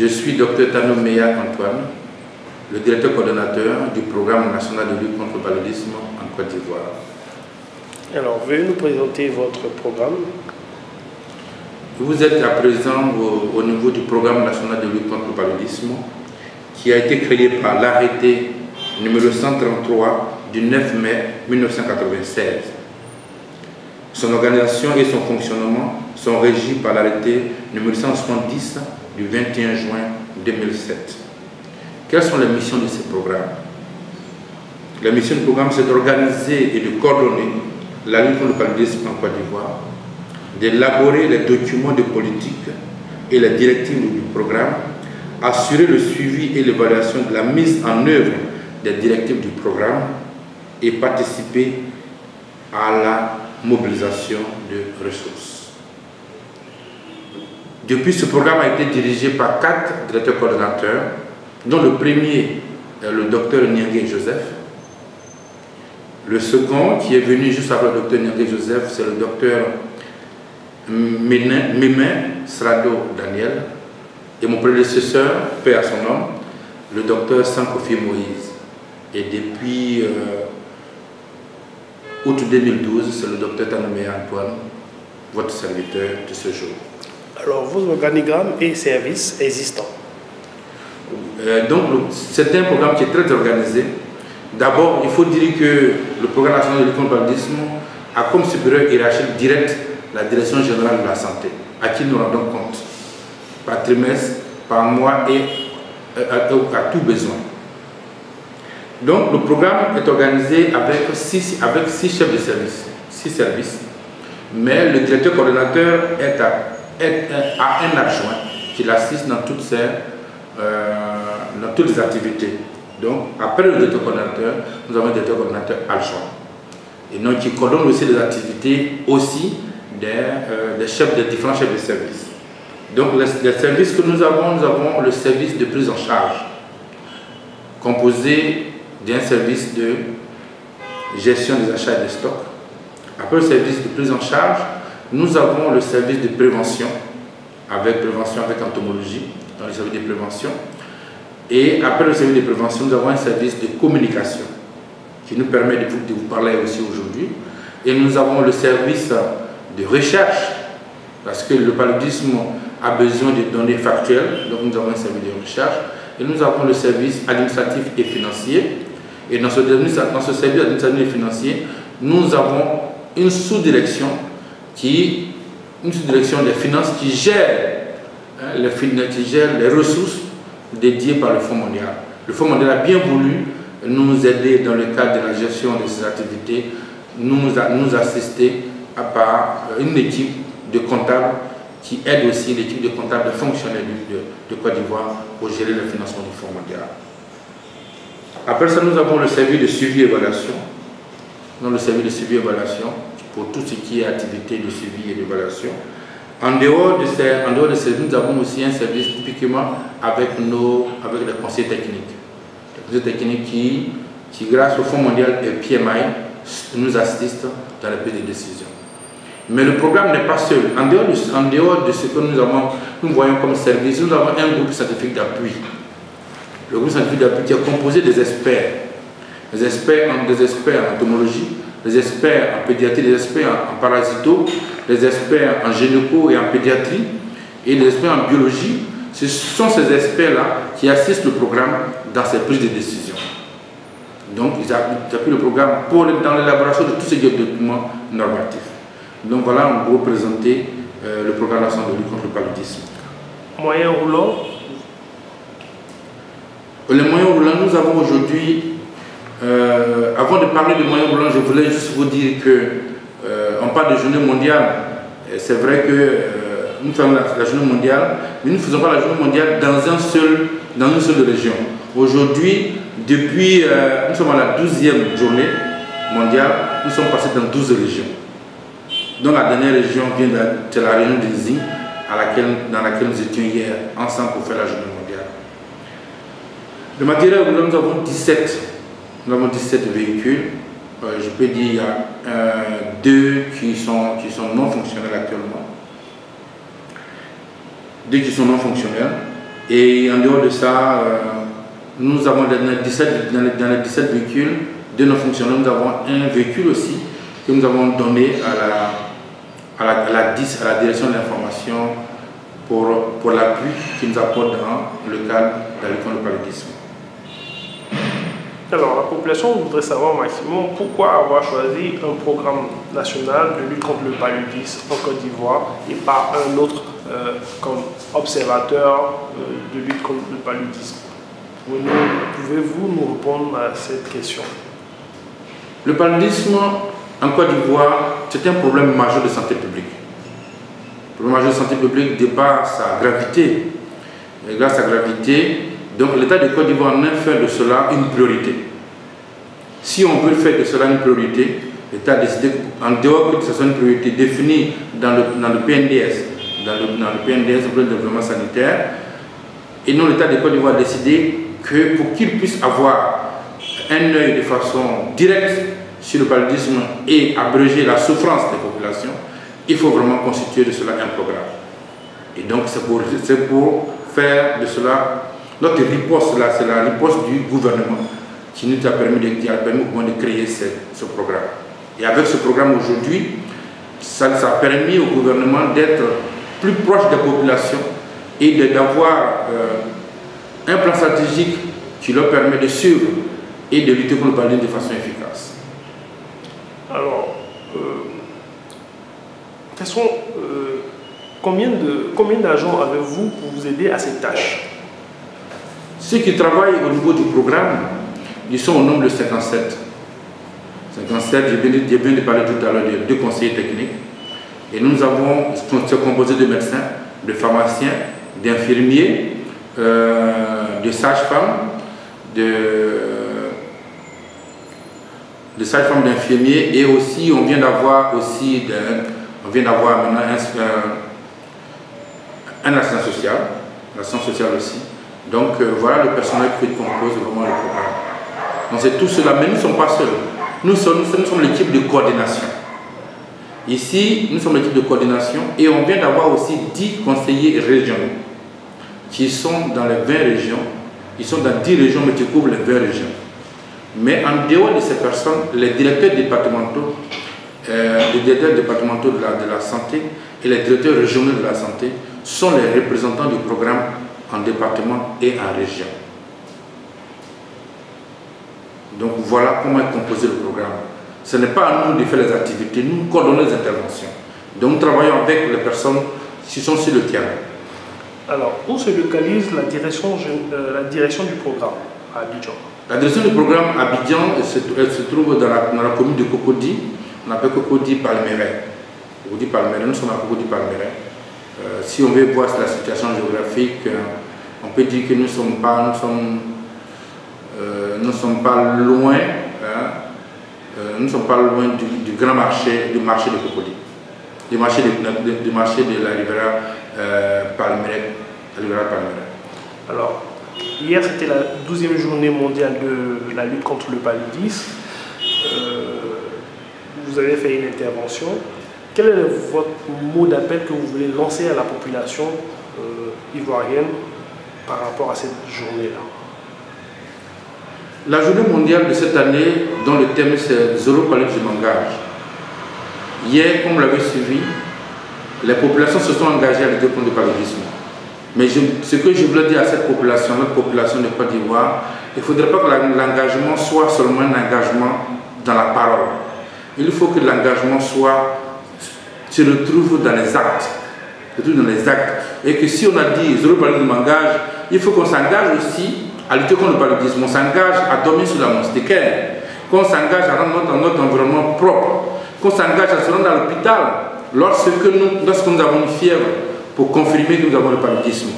Je suis Dr Tano Meya Antoine, le directeur coordonnateur du programme national de lutte contre le paludisme en Côte d'Ivoire. Alors, veuillez nous présenter votre programme. Vous êtes à présent au niveau du programme national de lutte contre le paludisme qui a été créé par l'arrêté numéro 133 du 9 mai 1996. Son organisation et son fonctionnement sont régis par l'arrêté numéro 170 du 21 juin 2007. Quelles sont les missions de ce programme? La mission du programme, c'est d'organiser et de coordonner la lutte contre le paludisme en Côte d'Ivoire, d'élaborer les documents de politique et les directives du programme, assurer le suivi et l'évaluation de la mise en œuvre des directives du programme et participer à la mobilisation de ressources. Depuis, ce programme a été dirigé par 4 directeurs coordonnateurs, dont le premier est le docteur Niangué Joseph. Le second, qui est venu juste après le docteur Niangué Joseph, c'est le docteur Mémin Srado Daniel. Et mon prédécesseur, paix à son nom, le docteur Sankofi Moïse. Et depuis août 2012, c'est le docteur Tano Meya Antoine, votre serviteur de ce jour. Alors, vos organigrammes et services existants. Donc, c'est un programme qui est très organisé. D'abord, il faut dire que le programme national de lutte contre le paludisme a comme supérieur hiérarchique direct la direction générale de la santé, à qui nous rendons compte, par trimestre, par mois et à tout besoin. Donc, le programme est organisé avec 6 chefs de service, 6 services, mais le directeur coordonnateur a un adjoint qui l'assiste dans toutes les activités. Donc, après le directeur coordonnateur, nous avons un directeur coordonnateur adjoint. Et donc, qui coordonne aussi les activités aussi des différents chefs de service. Donc, les services que nous avons le service de prise en charge, composé d'un service de gestion des achats et des stocks. Après le service de prise en charge, nous avons le service de prévention avec entomologie, dans le service de prévention. Et après le service de prévention, nous avons un service de communication qui nous permet de vous parler aussi aujourd'hui. Et nous avons le service de recherche, parce que le paludisme a besoin de données factuelles, donc nous avons un service de recherche. Et nous avons le service administratif et financier. Et dans ce service administratif et financier, nous avons une sous-direction des finances qui gère les ressources dédiées par le Fonds mondial. Le Fonds mondial a bien voulu nous aider dans le cadre de la gestion de ces activités, nous assister par une équipe de comptables qui aide aussi l'équipe de comptables de fonctionnaires de Côte d'Ivoire pour gérer le financement du Fonds mondial. Après ça, nous avons le service de suivi et évaluation. Le service de suivi et évaluation pour tout ce qui est activité de suivi et d'évaluation. En dehors de ces, nous avons aussi un service typiquement avec les conseillers techniques. Les conseillers techniques qui, grâce au Fonds mondial et PMI, nous assistent dans la prise de décision. Mais le programme n'est pas seul. En dehors de ce que nous voyons comme service, nous avons un groupe scientifique d'appui. Le groupe scientifique d'appui qui est composé des experts. Des experts en entomologie, des experts en pédiatrie, des experts en parasito, des experts en gynéco et en pédiatrie, et des experts en biologie. Ce sont ces experts-là qui assistent le programme dans ses prises de décision. Donc, ils appuient le programme dans l'élaboration de tous ces documents normatifs. Donc voilà, on va vous présenter le programme national de lutte contre le paludisme. Moyens roulants. Les moyens roulants, nous avons aujourd'hui, avant de parler de moyens roulants, je voulais juste vous dire qu'on parle de journée mondiale. C'est vrai que nous faisons la journée mondiale, mais nous ne faisons pas la journée mondiale dans une seule région. Aujourd'hui, depuis, nous sommes à la 12e journée mondiale, nous sommes passés dans 12 régions. Donc la dernière région c'est la région de Zing, dans laquelle nous étions hier ensemble pour faire la journée mondiale. Le matériel roulant, nous avons 17 véhicules. Je peux dire qu'il y a 2 qui sont non fonctionnels actuellement. 2 qui sont non fonctionnels. Et en dehors de ça, nous avons dans les 17 véhicules de nos fonctionnaires, nous avons un véhicule aussi que nous avons donné à la direction de l'information pour l'appui qu'ils nous apportent dans le cadre de la lutte contre le paludisme. Alors, la population voudrait savoir, Maximum, pourquoi avoir choisi un programme national de lutte contre le paludisme en Côte d'Ivoire et pas un autre comme observateur de lutte contre le paludisme. Pouvez-vous nous répondre à cette question? Le paludisme en Côte d'Ivoire, c'est un problème majeur de santé publique. Le problème majeur de santé publique de par sa gravité. Et grâce à sa gravité, donc l'État de Côte d'Ivoire en a fait de cela une priorité. Si on veut faire de cela une priorité, l'État a décidé, en dehors que ce soit une priorité définie dans le PNDS, dans le PNDS, le plan de développement sanitaire, et non l'État de Côte d'Ivoire a décidé que pour qu'il puisse avoir un œil de façon directe sur le paludisme et abréger la souffrance des populations, il faut vraiment constituer de cela un programme. Et donc c'est pour faire de cela notre riposte, là, c'est la riposte du gouvernement qui nous a permis de créer ce programme. Et avec ce programme aujourd'hui, ça a permis au gouvernement d'être plus proche des populations et d'avoir un plan stratégique qui leur permet de suivre et de lutter contre le paludisme de façon efficace. Alors, combien d'agents avez-vous pour vous aider à ces tâches? Ceux qui travaillent au niveau du programme, ils sont au nombre de 57. 57, j'ai bien parlé tout à l'heure de 2 conseillers techniques. Et nous avons, c'est composé de médecins, de pharmaciens, d'infirmiers, de sages-femmes, de sages-femmes, d'infirmiers, et aussi on vient d'avoir maintenant un assistant social aussi. Donc voilà le personnel qui compose vraiment le programme. Donc c'est tout cela, mais nous ne sommes pas seuls. Nous sommes l'équipe de coordination. Ici, nous sommes l'équipe de coordination et on vient d'avoir aussi 10 conseillers régionaux qui sont dans les 20 régions. Ils sont dans 10 régions mais qui couvrent les 20 régions. Mais en dehors de ces personnes, les directeurs départementaux de la santé et les directeurs régionaux de la santé sont les représentants du programme en département et en région. Donc voilà comment est composé le programme. Ce n'est pas à nous de faire les activités, nous coordonnons les interventions. Donc nous travaillons avec les personnes qui sont sur le terrain. Alors, où se localise la direction du programme à Abidjan? La direction du programme à Abidjan elle se trouve dans la commune de Cocody. On appelle Cocody Palmeraie. Nous sommes à Cocody Palmeraie. Si on veut voir la situation géographique, on peut dire que nous ne sommes pas loin, nous ne sommes pas loin du grand marché, du marché de Cocody, du marché de la Riviera Palmeraie. Alors, hier c'était la 12e journée mondiale de la lutte contre le paludisme. Vous avez fait une intervention. Quel est votre mot d'appel que vous voulez lancer à la population ivoirienne par rapport à cette journée-là? La journée mondiale de cette année, dont le thème c'est Zéro paludisme, je m'engage. Hier, comme vous l'avez suivi, les populations se sont engagées à lutter contre le paludisme. Mais ce que je voulais dire à cette population, notre population de Côte d'Ivoire, il ne faudrait pas que l'engagement soit seulement un engagement dans la parole. Il faut que l'engagement se retrouve dans les actes. Et que si on a dit zéro paludisme m'engage, il faut qu'on s'engage aussi à lutter contre le paludisme. On s'engage à dormir sur la moustiquaire, qu'on s'engage à rendre notre environnement propre, qu'on s'engage à se rendre à l'hôpital lorsque nous avons une fièvre pour confirmer que nous avons le paludisme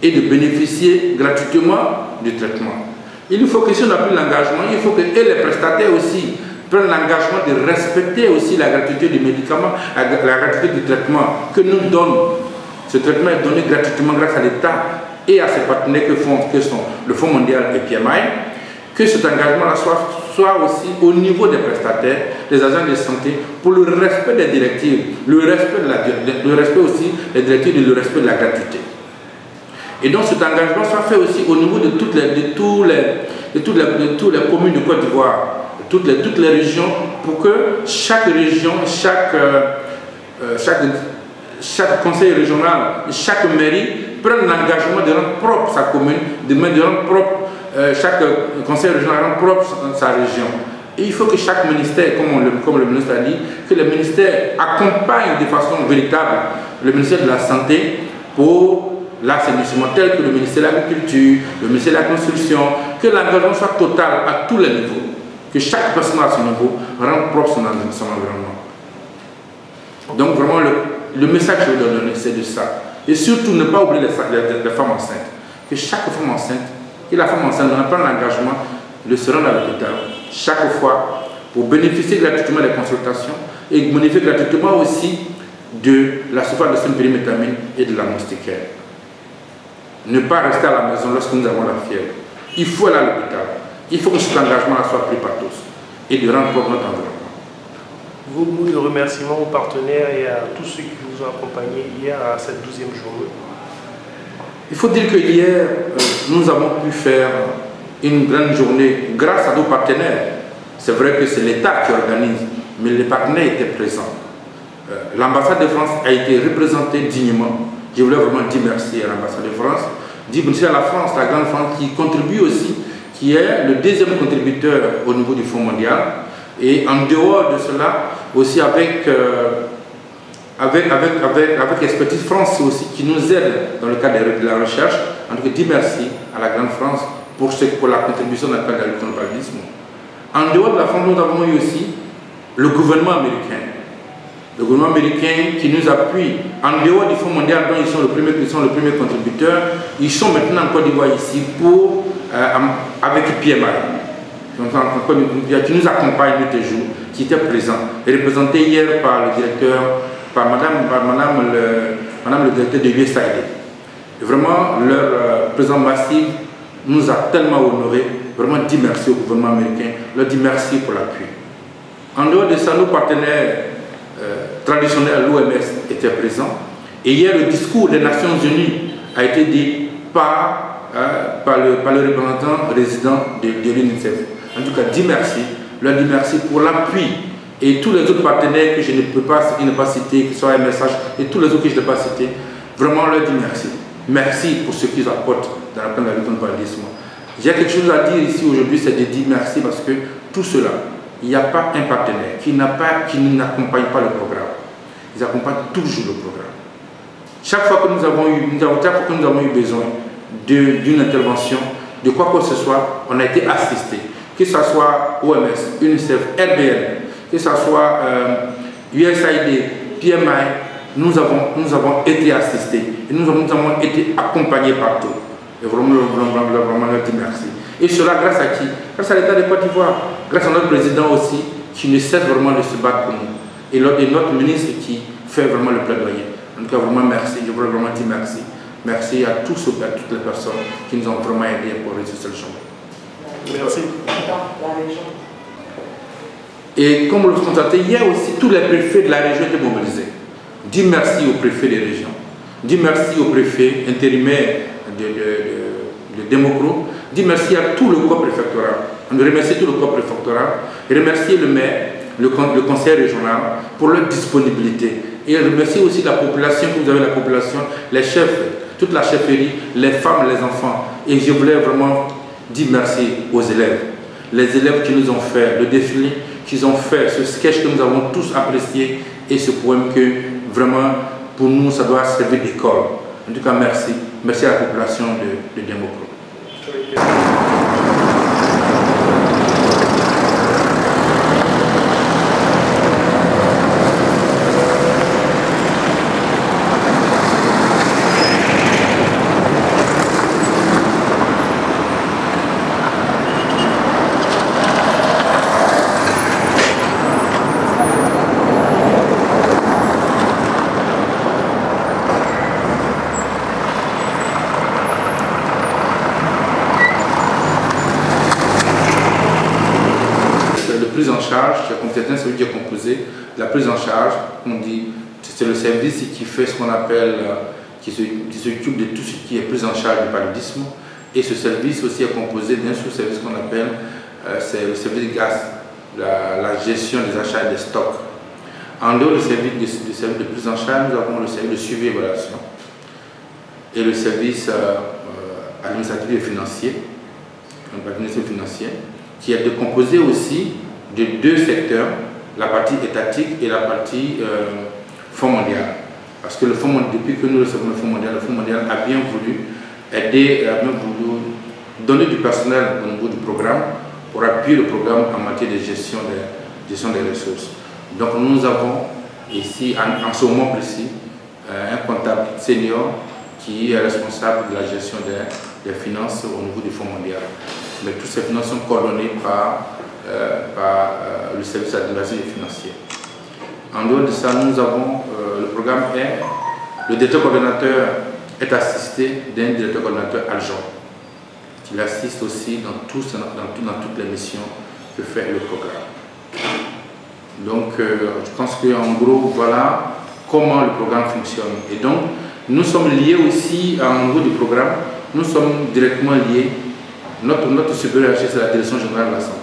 et de bénéficier gratuitement du traitement. Il faut que si on a pris l'engagement, il faut que les prestataires aussi prennent l'engagement de respecter aussi la gratuité du médicament, la gratuité du traitement que nous donnons. Ce traitement est donné gratuitement grâce à l'État et à ses partenaires que sont le Fonds mondial et PMI, que cet engagement-là soit aussi au niveau des prestataires, des agents de santé, pour le respect des directives, le respect aussi des directives et le respect de la gratuité. Et donc cet engagement soit fait aussi au niveau de toutes les communes de Côte d'Ivoire, toutes les régions, pour que chaque région, chaque conseil régional, chaque mairie prenne l'engagement de rendre propre sa commune, de rendre propre chaque conseil régional rendre propre sa région. Et il faut que chaque ministère, comme le ministre a dit, que le ministère accompagne de façon véritable le ministère de la Santé pour l'assainissement, tel que le ministère de l'Agriculture, le ministère de la Construction, que l'engagement soit total à tous les niveaux, que chaque personne à son niveau rende propre son environnement. Donc vraiment, le message que je veux donner, c'est de ça. Et surtout, ne pas oublier les femmes enceintes. Que chaque femme enceinte, n'a pas l'engagement de se rendre à l'hôpital chaque fois pour bénéficier gratuitement des consultations et bénéficier gratuitement aussi de la sulfate de pyrimétamine et de la moustiquaire. Ne pas rester à la maison lorsque nous avons la fièvre. Il faut aller à l'hôpital. Il faut que cet engagement soit pris par tous et de rendre propre notre environnement. Vos mots de remerciement aux partenaires et à tous ceux qui vous ont accompagnés hier à cette 12e journée. Il faut dire que hier, nous avons pu faire une grande journée grâce à nos partenaires. C'est vrai que c'est l'État qui organise, mais les partenaires étaient présents. L'ambassade de France a été représentée dignement. Je voulais vraiment dire merci à l'ambassade de France, dire merci à la France, la grande France qui contribue aussi, qui est le deuxième contributeur au niveau du Fonds mondial. Et en dehors de cela, aussi avec Expertise France aussi, qui nous aide dans le cadre de la recherche. En tout cas, dis merci à la Grande France pour la contribution dans le cadre de la lutte contre le paludisme. En dehors de la France, nous avons eu aussi le gouvernement américain. Le gouvernement américain qui nous appuie en dehors du Fonds mondial, dont ils sont le premier contributeur. Ils sont maintenant en Côte d'Ivoire ici avec PMI. Qui nous accompagne tous les jours, qui était présent, et représenté hier par le directeur, par madame le directeur de USAID. Et vraiment, leur présence massive nous a tellement honorés. Vraiment, dit merci au gouvernement américain, leur dit merci pour l'appui. En dehors de ça, nos partenaires traditionnels à l'OMS étaient présents. Et hier, le discours des Nations Unies a été dit par le représentant résident de l'UNICEF. En tout cas, dis merci, leur dis merci pour l'appui et tous les autres partenaires que je ne peux pas citer, que ce soit MSH et tous les autres que je ne peux pas citer, vraiment leur dis merci. Merci pour ce qu'ils apportent dans la lutte contre le paludisme. J'ai quelque chose à dire ici aujourd'hui, c'est de dire merci parce que tout cela, il n'y a pas un partenaire qui n'accompagne pas le programme. Ils accompagnent toujours le programme. Chaque fois que nous avons eu besoin d'une intervention, de quoi que ce soit, on a été assisté. Que ce soit OMS, UNICEF, RBN, que ce soit USAID, PMI, nous avons été assistés et nous avons été accompagnés partout. Et vraiment leur dire merci. Et cela grâce à qui? Grâce à l'État de Côte d'Ivoire, grâce à notre président aussi, qui ne cesse vraiment de se battre pour nous. Et notre ministre qui fait vraiment le plaidoyer. En tout cas, vraiment merci. Je voudrais vraiment dire merci. Merci à toutes les personnes qui nous ont vraiment aidés pour réussir ce chemin. Merci. Et comme vous le constatez, hier aussi, tous les préfets de la région étaient mobilisés. Dis merci aux préfets des régions. Dis merci aux préfets intérimaires de Démocro. Dis merci à tout le corps préfectoral. On remercie tout le corps préfectoral et remercier le maire, le conseil régional pour leur disponibilité. Et remercier aussi la population, que vous avez la population, les chefs, toute la chefferie, les femmes, les enfants. Et je voulais vraiment dire merci aux élèves. Les élèves qui nous ont fait le défilé, qui ont fait ce sketch que nous avons tous apprécié et ce poème que vraiment pour nous ça doit servir d'école. En tout cas, merci. Merci à la population de Démocro. Prise en charge, comme certains celui qui est composé, la prise en charge, on dit, c'est le service qui fait ce qu'on appelle qui s'occupe de tout ce qui est prise en charge du paludisme. Et ce service aussi est composé d'un sous-service qu'on appelle c'est le service gaz, la gestion des achats et des stocks. En dehors du service de prise en charge, nous avons le service de suivi et évaluation et le service administratif et financier, qui est composé aussi de deux secteurs, la partie étatique et la partie Fonds mondial. Parce que depuis que nous recevons le Fonds mondial a bien voulu aider, a bien voulu donner du personnel au niveau du programme pour appuyer le programme en matière de gestion des ressources. Donc nous avons ici, en ce moment précis, un comptable senior qui est responsable de la gestion des finances au niveau du Fonds mondial. Mais toutes ces finances sont coordonnées par le service administratif et financier. En dehors de ça, nous avons le programme est, le directeur coordonnateur est assisté d'un directeur coordonnateur adjoint qui l'assiste aussi dans toutes les missions que fait le programme. Donc, je pense qu'en gros, voilà comment le programme fonctionne. Et donc, nous sommes liés aussi au niveau du programme, nous sommes directement liés. Notre supérieur, c'est la Direction générale de la santé.